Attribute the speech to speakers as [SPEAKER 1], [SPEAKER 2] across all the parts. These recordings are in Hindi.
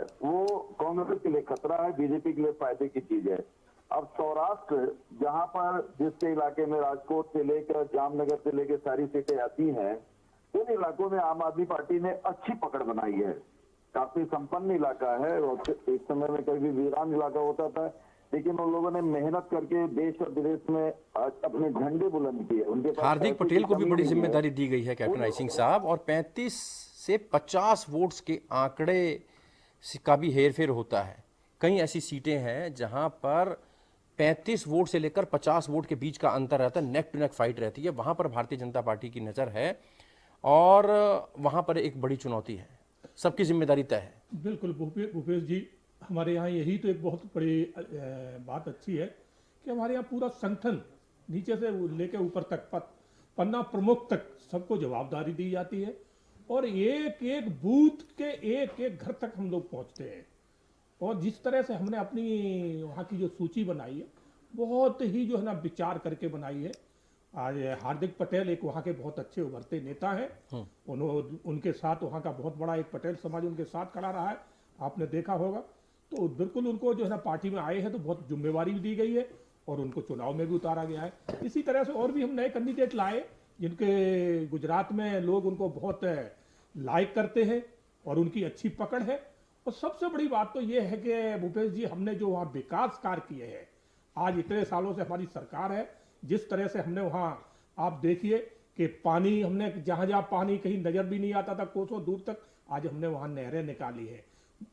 [SPEAKER 1] है वो कांग्रेस के लिए खतरा है, बीजेपी के लिए फायदे की चीज है। अब सौराष्ट्र, जहां पर जिस इलाके में राजकोट से लेकर जामनगर से लेकर सारी सीटें आती हैं, उन इलाकों में आम आदमी पार्टी ने अच्छी पकड़ बनाई है। काफी संपन्न इलाका है और एक समय में कभी वीरान इलाका होता था, लेकिन उन लोगों ने मेहनत करके देश और विदेश में अपने झंडे बुलंद किए। उनके पास
[SPEAKER 2] हार्दिक
[SPEAKER 1] पैसे
[SPEAKER 2] पटेल
[SPEAKER 1] की
[SPEAKER 2] को भी
[SPEAKER 1] कमी
[SPEAKER 2] बड़ी
[SPEAKER 1] नहीं है।
[SPEAKER 2] जिम्मेदारी दी गई है कैप्टन आई सिंह साहब, और 35 से 50 वोट्स के आंकड़े का भी हेरफेर होता है। कई ऐसी सीटें हैं जहां पर 35 वोट से लेकर 50 वोट के बीच का अंतर रहता है, नेक टू नेक फाइट रहती है। वहां पर भारतीय जनता पार्टी की नज़र है और वहां पर एक बड़ी चुनौती है, सबकी जिम्मेदारी तय है।
[SPEAKER 3] बिल्कुल भूपेश जी, हमारे यहाँ यही तो एक बहुत बड़ी बात अच्छी है कि हमारे यहाँ पूरा संगठन नीचे से लेकर ऊपर तक पन्ना प्रमुख तक सबको जवाबदारी दी जाती है और एक एक बूथ के एक एक घर तक हम लोग पहुँचते हैं। और जिस तरह से हमने अपनी वहाँ की जो सूची बनाई है, बहुत ही जो है ना विचार करके बनाई है। आज हार्दिक पटेल एक वहाँ के बहुत अच्छे उभरते नेता हैं। उनके साथ वहाँ का बहुत बड़ा एक पटेल समाज उनके साथ खड़ा रहा है, आपने देखा होगा। तो बिल्कुल उनको जो है ना पार्टी में आए हैं तो बहुत जिम्मेवारी भी दी गई है और उनको चुनाव में भी उतारा गया है। इसी तरह से और भी हम नए कैंडिडेट लाए जिनके गुजरात में लोग उनको बहुत लाइक करते हैं और उनकी अच्छी पकड़ है। और सबसे बड़ी बात तो ये है कि भूपेश जी, हमने जो वहाँ विकास कार्य किए हैं, आज इतने सालों से हमारी सरकार है, जिस तरह से हमने वहाँ, आप देखिए कि पानी हमने जहाँ जहाँ पानी कहीं नजर भी नहीं आता था कोसों दूर तक, आज हमने वहाँ नहरें निकाली है।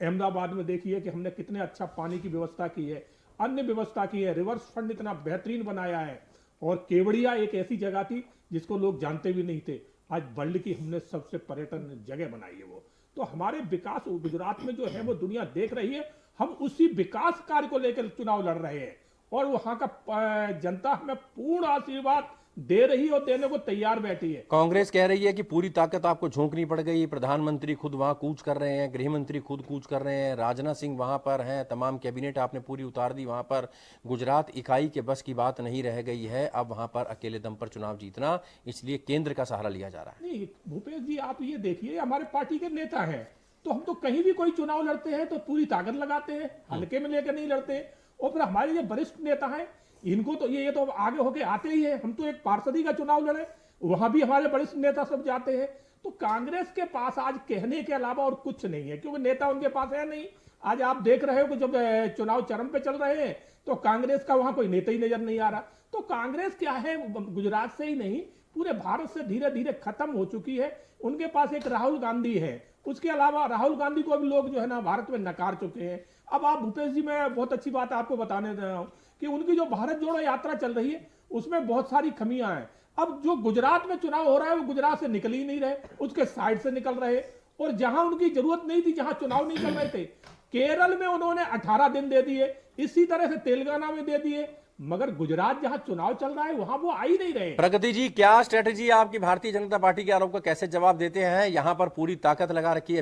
[SPEAKER 3] अहमदाबाद में देखिए कि हमने कितने अच्छा पानी की व्यवस्था की है, अन्य व्यवस्था की है, रिवर्स फंड इतना बेहतरीन बनाया है। और केवड़िया एक ऐसी जगह थी जिसको लोग जानते भी नहीं थे, आज वर्ल्ड की हमने सबसे पर्यटन जगह बनाई है वो। तो हमारे विकास गुजरात में जो है वो दुनिया देख रही है। हम उसी विकास कार्य को लेकर चुनाव लड़ रहे हैं और वहां का जनता हमें पूर्ण आशीर्वाद दे रही है और देने को तैयार बैठी है।
[SPEAKER 2] कांग्रेस कह रही है कि पूरी ताकत आपको झोंकनी पड़ गई, प्रधानमंत्री खुद वहां कूच कर रहे हैं, गृह मंत्री खुद कूच कर रहे हैं, राजनाथ सिंह वहां पर हैं, तमाम कैबिनेट आपने पूरी उतार दी वहां पर। गुजरात इकाई के बस की बात नहीं रह गई है अब वहां पर अकेले दम पर चुनाव जीतना, इसलिए केंद्र का सहारा लिया जा रहा है।
[SPEAKER 3] नहीं भूपेश जी, आप ये देखिए, हमारे पार्टी के नेता हैं तो हम तो कहीं भी कोई चुनाव लड़ते हैं तो पूरी ताकत लगाते हैं, हल्के में लेकर नहीं लड़ते। और फिर हमारे जो वरिष्ठ नेता हैं, इनको तो ये तो आगे होके आते ही है। हम तो एक पार्षदी का चुनाव लड़े, वहां भी हमारे वरिष्ठ नेता सब जाते हैं। तो कांग्रेस के पास आज कहने के अलावा और कुछ नहीं है, क्योंकि नेता उनके पास है नहीं। आज आप देख रहे हो कि जब चुनाव चरम पे चल रहे हैं तो कांग्रेस का वहां कोई नेता ही नजर नहीं आ रहा। तो कांग्रेस क्या है, गुजरात से ही नहीं पूरे भारत से धीरे धीरे खत्म हो चुकी है। उनके पास एक राहुल गांधी है, उसके अलावा राहुल गांधी को भी लोग जो है ना भारत में नकार चुके हैं। अब आप भूपेश जी, मैं बहुत अच्छी बात आपको बताने दे रहा हूं कि उनकी जो भारत जोड़ो यात्रा चल रही है उसमें बहुत सारी खमियां हैं। अब जो गुजरात में चुनाव हो रहा है वो गुजरात से निकल ही नहीं रहे, उसके साइड से निकल रहे। और जहां उनकी जरूरत नहीं थी, जहां चुनाव नहीं चल रहे थे, केरल में उन्होंने 18 दिन दे दिए, इसी तरह से तेलंगाना में दे दिए, मगर गुजरात जहां चुनाव चल रहा है वहां वो आ ही नहीं रहे।
[SPEAKER 2] प्रगति जी, क्या स्ट्रेटेजी आपकी भारतीय जनता पार्टी के आरोप का कैसे जवाब देते हैं? यहां पर पूरी ताकत लगा रखी है